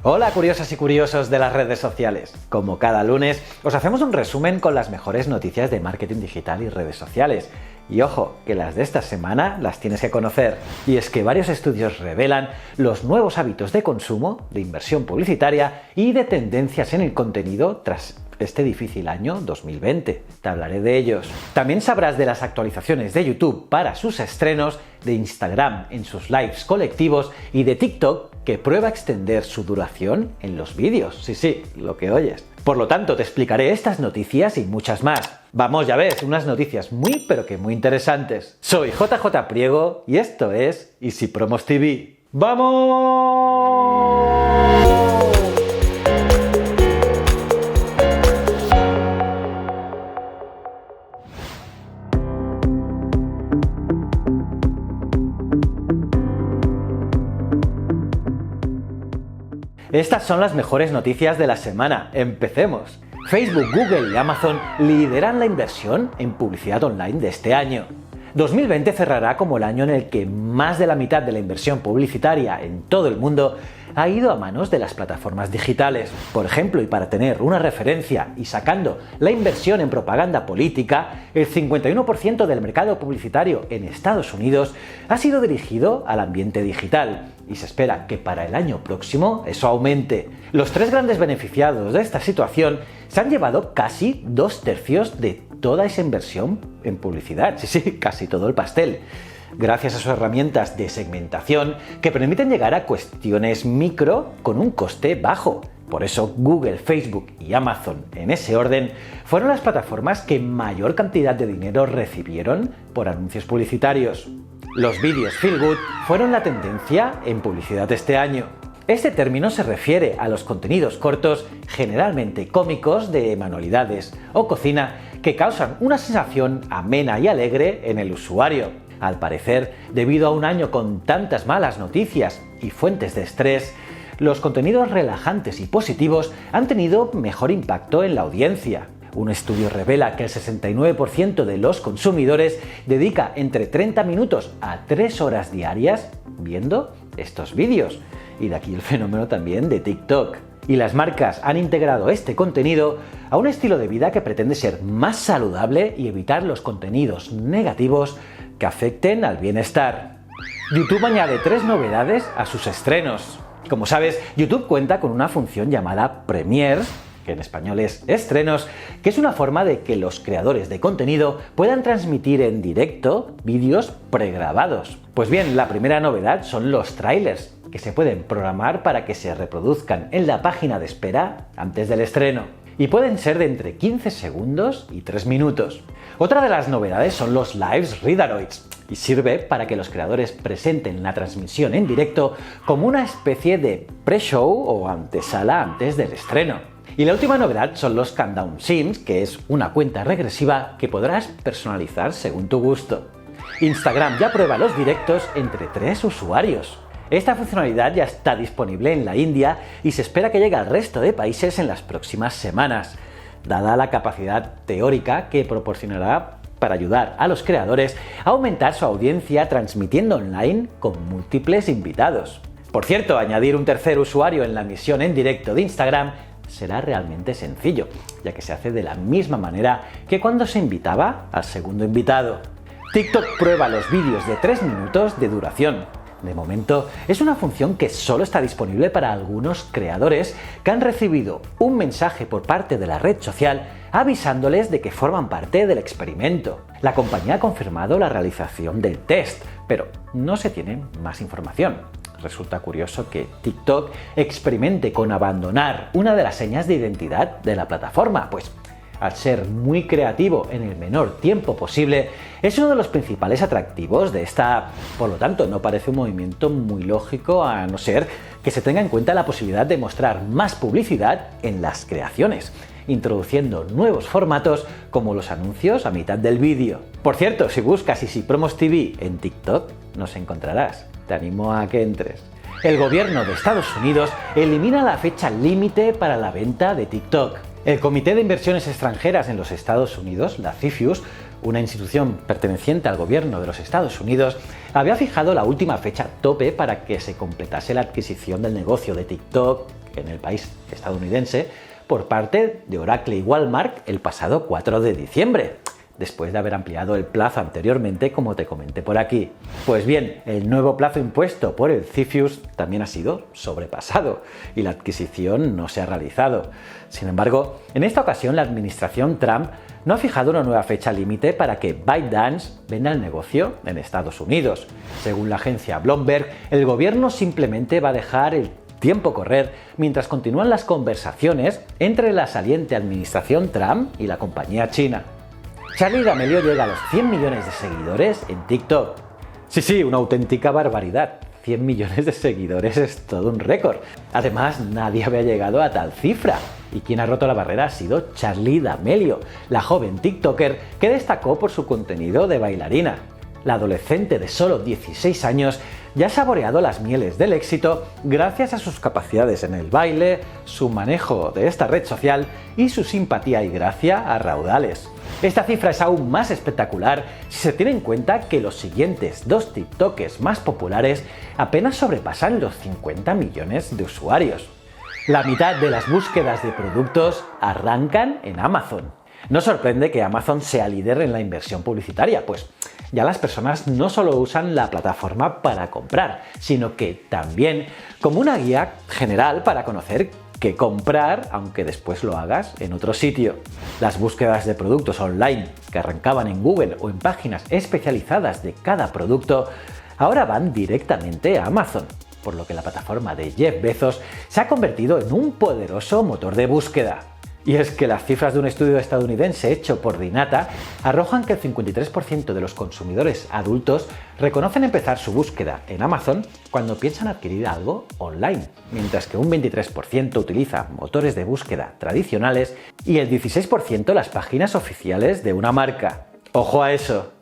Hola curiosas y curiosos de las redes sociales. Como cada lunes, os hacemos un resumen con las mejores noticias de marketing digital y redes sociales. Y ojo, que las de esta semana las tienes que conocer. Y es que varios estudios revelan los nuevos hábitos de consumo, de inversión publicitaria y de tendencias en el contenido tras este difícil año 2020. Te hablaré de ellos. También sabrás de las actualizaciones de YouTube para sus estrenos, de Instagram en sus lives colectivos y de TikTok que prueba extender su duración en los vídeos. Sí, lo que oyes. Por lo tanto, te explicaré estas noticias y muchas más. Vamos, ya ves, unas noticias muy pero que muy interesantes. Soy JJ Priego y esto es Easy Promos TV. ¡Vamos! Estas son las mejores noticias de la semana. Empecemos. Facebook, Google y Amazon lideran la inversión en publicidad online de este año. 2020 cerrará como el año en el que más de la mitad de la inversión publicitaria en todo el mundo ha ido a manos de las plataformas digitales. Por ejemplo, y para tener una referencia y sacando la inversión en propaganda política, el 51% del mercado publicitario en Estados Unidos ha sido dirigido al ambiente digital y se espera que para el año próximo eso aumente. Los tres grandes beneficiados de esta situación se han llevado casi 2/3 de toda esa inversión en publicidad. Sí, casi todo el pastel. Gracias a sus herramientas de segmentación que permiten llegar a cuestiones micro con un coste bajo. Por eso Google, Facebook y Amazon, en ese orden, fueron las plataformas que mayor cantidad de dinero recibieron por anuncios publicitarios. Los vídeos Feel Good fueron la tendencia en publicidad este año. Este término se refiere a los contenidos cortos, generalmente cómicos, de manualidades o cocina, que causan una sensación amena y alegre en el usuario. Al parecer, debido a un año con tantas malas noticias y fuentes de estrés, los contenidos relajantes y positivos han tenido mejor impacto en la audiencia. Un estudio revela que el 69% de los consumidores dedica entre 30 minutos a 3 horas diarias viendo estos vídeos. Y de aquí el fenómeno también de TikTok. Y las marcas han integrado este contenido a un estilo de vida que pretende ser más saludable y evitar los contenidos negativos que afecten al bienestar. YouTube añade 3 novedades a sus estrenos. Como sabes, YouTube cuenta con una función llamada Premiers, que en español es estrenos, que es una forma de que los creadores de contenido puedan transmitir en directo vídeos pregrabados. Pues bien, la primera novedad son los trailers, que se pueden programar para que se reproduzcan en la página de espera antes del estreno. Y pueden ser de entre 15 segundos y 3 minutos. Otra de las novedades son los Lives Readeroids, y sirve para que los creadores presenten la transmisión en directo como una especie de pre-show o antesala antes del estreno. Y la última novedad son los Countdown Sims, que es una cuenta regresiva que podrás personalizar según tu gusto. Instagram ya prueba los directos entre 3 usuarios. Esta funcionalidad ya está disponible en la India y se espera que llegue al resto de países en las próximas semanas, dada la capacidad teórica que proporcionará para ayudar a los creadores a aumentar su audiencia transmitiendo online con múltiples invitados. Por cierto, añadir un tercer usuario en la emisión en directo de Instagram será realmente sencillo, ya que se hace de la misma manera que cuando se invitaba al segundo invitado. TikTok prueba los vídeos de 3 minutos de duración. De momento, es una función que solo está disponible para algunos creadores que han recibido un mensaje por parte de la red social avisándoles de que forman parte del experimento. La compañía ha confirmado la realización del test, pero no se tiene más información. Resulta curioso que TikTok experimente con abandonar una de las señas de identidad de la plataforma, pues al ser muy creativo en el menor tiempo posible, es uno de los principales atractivos de esta app. Por lo tanto, no parece un movimiento muy lógico a no ser que se tenga en cuenta la posibilidad de mostrar más publicidad en las creaciones, introduciendo nuevos formatos como los anuncios a mitad del vídeo. Por cierto, si buscas Easy Promos TV en TikTok, nos encontrarás. Te animo a que entres. El gobierno de Estados Unidos elimina la fecha límite para la venta de TikTok. El Comité de Inversiones Extranjeras en los Estados Unidos, la CFIUS, una institución perteneciente al gobierno de los Estados Unidos, había fijado la última fecha tope para que se completase la adquisición del negocio de TikTok en el país estadounidense por parte de Oracle y Walmart el pasado 4 de diciembre, después de haber ampliado el plazo anteriormente, como te comenté por aquí. Pues bien, el nuevo plazo impuesto por el CFIUS también ha sido sobrepasado y la adquisición no se ha realizado. Sin embargo, en esta ocasión la administración Trump no ha fijado una nueva fecha límite para que ByteDance venda el negocio en Estados Unidos. Según la agencia Bloomberg, el gobierno simplemente va a dejar el tiempo correr mientras continúan las conversaciones entre la saliente administración Trump y la compañía china. Charli D'Amelio llega a los 100 millones de seguidores en TikTok. Sí, una auténtica barbaridad. 100 millones de seguidores es todo un récord. Además, nadie había llegado a tal cifra. Y quien ha roto la barrera ha sido Charli D'Amelio, la joven TikToker que destacó por su contenido de bailarina. La adolescente de solo 16 años ya ha saboreado las mieles del éxito gracias a sus capacidades en el baile, su manejo de esta red social y su simpatía y gracia a raudales. Esta cifra es aún más espectacular si se tiene en cuenta que los siguientes dos TikTokers más populares apenas sobrepasan los 50 millones de usuarios. La mitad de las búsquedas de productos arrancan en Amazon. No sorprende que Amazon sea líder en la inversión publicitaria, pues ya las personas no solo usan la plataforma para comprar, sino que también como una guía general para conocer qué comprar, aunque después lo hagas en otro sitio. Las búsquedas de productos online que arrancaban en Google o en páginas especializadas de cada producto, ahora van directamente a Amazon, por lo que la plataforma de Jeff Bezos se ha convertido en un poderoso motor de búsqueda. Y es que las cifras de un estudio estadounidense hecho por Dynata arrojan que el 53% de los consumidores adultos reconocen empezar su búsqueda en Amazon cuando piensan adquirir algo online, mientras que un 23% utiliza motores de búsqueda tradicionales y el 16% las páginas oficiales de una marca. ¡Ojo a eso!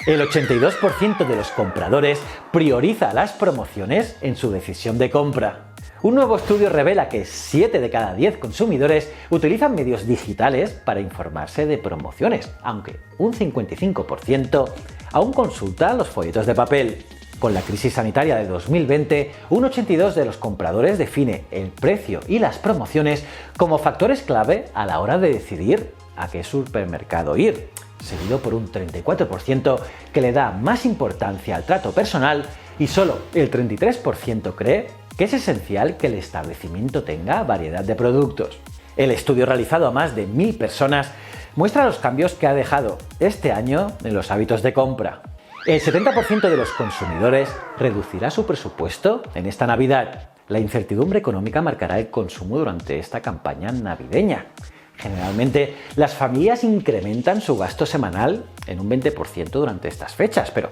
El 82% de los compradores prioriza las promociones en su decisión de compra. Un nuevo estudio revela que 7 de cada 10 consumidores utilizan medios digitales para informarse de promociones, aunque un 55% aún consulta los folletos de papel. Con la crisis sanitaria de 2020, un 82% de los compradores define el precio y las promociones como factores clave a la hora de decidir a qué supermercado ir, seguido por un 34% que le da más importancia al trato personal y solo el 33% cree que es esencial que el establecimiento tenga variedad de productos. El estudio realizado a más de 1000 personas muestra los cambios que ha dejado este año en los hábitos de compra. El 70% de los consumidores reducirá su presupuesto en esta Navidad. La incertidumbre económica marcará el consumo durante esta campaña navideña. Generalmente, las familias incrementan su gasto semanal en un 20% durante estas fechas, pero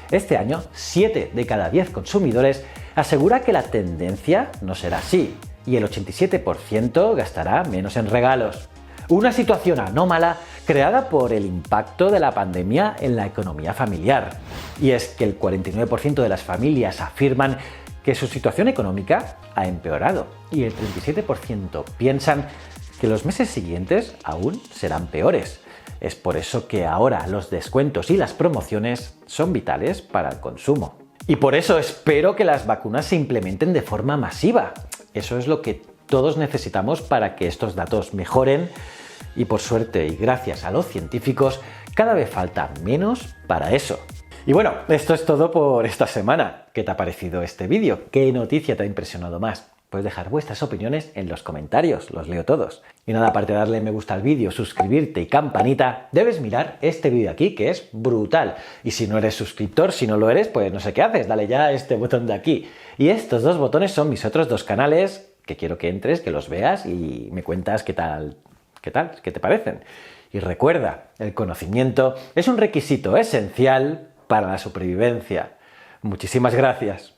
este año 7 de cada 10 consumidores asegura que la tendencia no será así y el 87% gastará menos en regalos. Una situación anómala creada por el impacto de la pandemia en la economía familiar. Y es que el 49% de las familias afirman que su situación económica ha empeorado y el 37% piensan que los meses siguientes aún serán peores. Es por eso que ahora los descuentos y las promociones son vitales para el consumo. Y por eso espero que las vacunas se implementen de forma masiva. Eso es lo que todos necesitamos para que estos datos mejoren y por suerte y gracias a los científicos cada vez falta menos para eso. Y bueno, esto es todo por esta semana. ¿Qué te ha parecido este vídeo? ¿Qué noticia te ha impresionado más? Puedes dejar vuestras opiniones en los comentarios, los leo todos. Y nada, aparte de darle me gusta al vídeo, suscribirte y campanita, debes mirar este vídeo aquí que es brutal. Y si no eres suscriptor, si no lo eres, pues no sé qué haces, dale ya a este botón de aquí. Y estos dos botones son mis otros dos canales que quiero que entres, que los veas y me cuentas qué te parecen. Y recuerda, el conocimiento es un requisito esencial para la supervivencia. Muchísimas gracias.